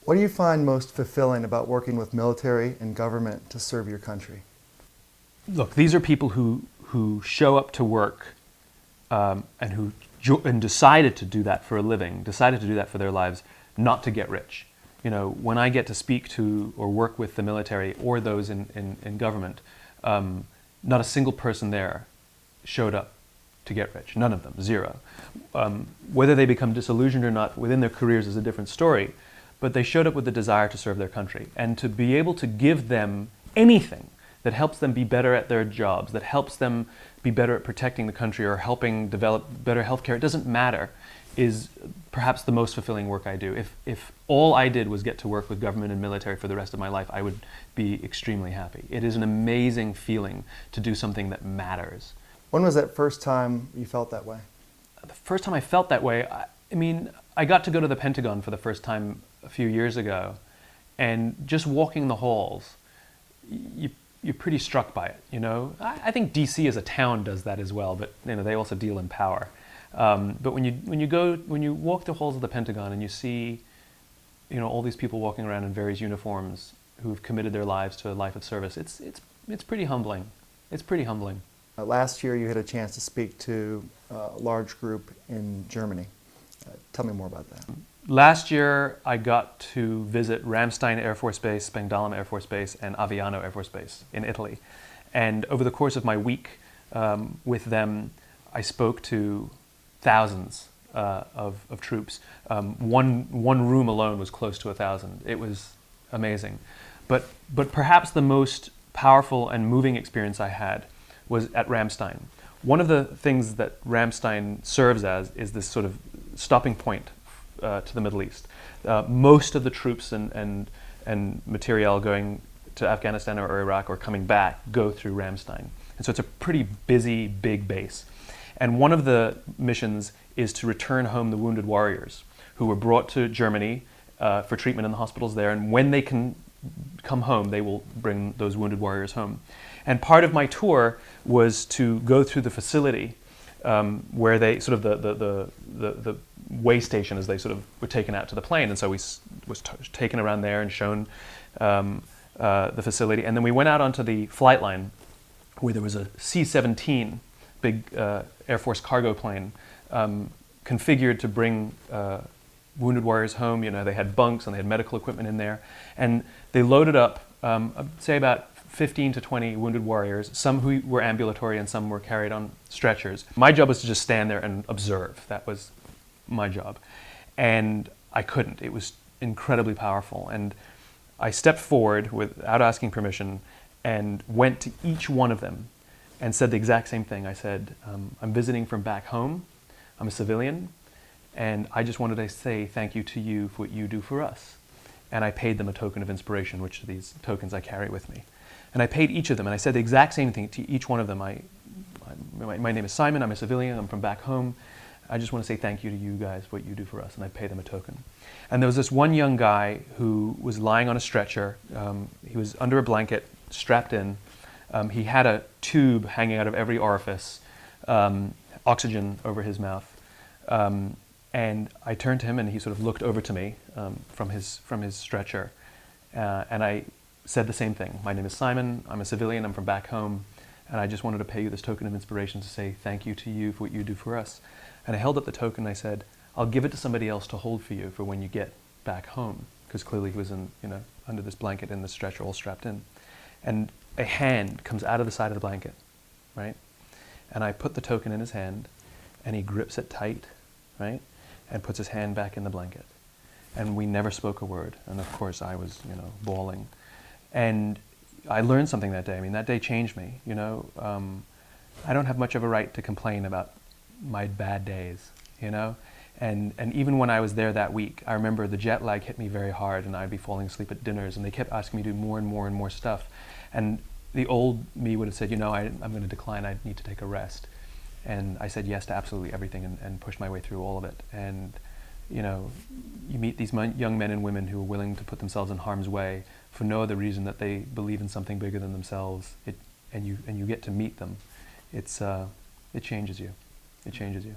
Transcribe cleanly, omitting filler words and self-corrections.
What do you find most fulfilling about working with military and government to serve your country? Look, these are people who show up to work and decided to do that for a living, decided to do that for their lives, not to get rich. You know, when I get to speak to or work with the military or those in government, not a single person there showed up to get rich. None of them, zero. Whether they become disillusioned or not within their careers is a different story, but they showed up with the desire to serve their country. And to be able to give them anything that helps them be better at their jobs, that helps them be better at protecting the country or helping develop better healthcare, it doesn't matter, is perhaps the most fulfilling work I do. If all I did was get to work with government and military for the rest of my life, I would be extremely happy. It is an amazing feeling to do something that matters. When was that first time you felt that way? The first time I felt that way, I got to go to the Pentagon for the first time a few years ago, and just walking the halls, you're pretty struck by it. You know, I think DC as a town does that as well, but you know they also deal in power. But when you walk the halls of the Pentagon and you see, you know, all these people walking around in various uniforms who've committed their lives to a life of service, it's pretty humbling. It's pretty humbling. Last year you had a chance to speak to a large group in Germany. Tell me more about that. Last year I got to visit Ramstein Air Force Base, Spangdahlem Air Force Base, and Aviano Air Force Base in Italy. And over the course of my week with them, I spoke to thousands of troops. One room alone was close to 1,000. It was amazing. But perhaps the most powerful and moving experience I had was at Ramstein. One of the things that Ramstein serves as is this sort of stopping point to the Middle East. Most of the troops and materiel going to Afghanistan or Iraq or coming back go through Ramstein. And so it's a pretty busy, big base. And one of the missions is to return home the wounded warriors who were brought to Germany for treatment in the hospitals there. And when they can come home, they will bring those wounded warriors home. And part of my tour was to go through the facility where they sort of the way station as they sort of were taken out to the plane. And so we was taken around there and shown the facility. And then we went out onto the flight line where there was a C-17, big Air Force cargo plane, configured to bring wounded warriors home. You know, they had bunks and they had medical equipment in there. And they loaded up, say about 15 to 20 wounded warriors, some who were ambulatory and some were carried on stretchers. My job was to just stand there and observe. That was my job. And I couldn't. It was incredibly powerful. And I stepped forward without asking permission and went to each one of them and said the exact same thing. I said, I'm visiting from back home. I'm a civilian. And I just wanted to say thank you to you for what you do for us. And I paid them a token of inspiration, which are these tokens I carry with me. And I paid each of them, and I said the exact same thing to each one of them. My name is Simon, I'm a civilian, I'm from back home. I just want to say thank you to you guys for what you do for us, and I pay them a token. And there was this one young guy who was lying on a stretcher. He was under a blanket, strapped in. He had a tube hanging out of every orifice, oxygen over his mouth. And I turned to him, and he sort of looked over to me from his stretcher. And I said the same thing. My name is Simon, I'm a civilian, I'm from back home, and I just wanted to pay you this token of inspiration to say thank you to you for what you do for us. And I held up the token and I said, I'll give it to somebody else to hold for you for when you get back home, because clearly he was under this blanket in the stretcher all strapped in. And a hand comes out of the side of the blanket, right? And I put the token in his hand and he grips it tight, right? And puts his hand back in the blanket. And we never spoke a word. And of course I was, bawling. And I learned something that day. I mean, that day changed me. I don't have much of a right to complain about my bad days, And even when I was there that week, I remember the jet lag hit me very hard and I'd be falling asleep at dinners and they kept asking me to do more and more and more stuff. And the old me would have said, I'm going to decline, I need to take a rest. And I said yes to absolutely everything and pushed my way through all of it. And, you meet these young men and women who are willing to put themselves in harm's way for no other reason that they believe in something bigger than themselves. And you get to meet them. It changes you. It changes you.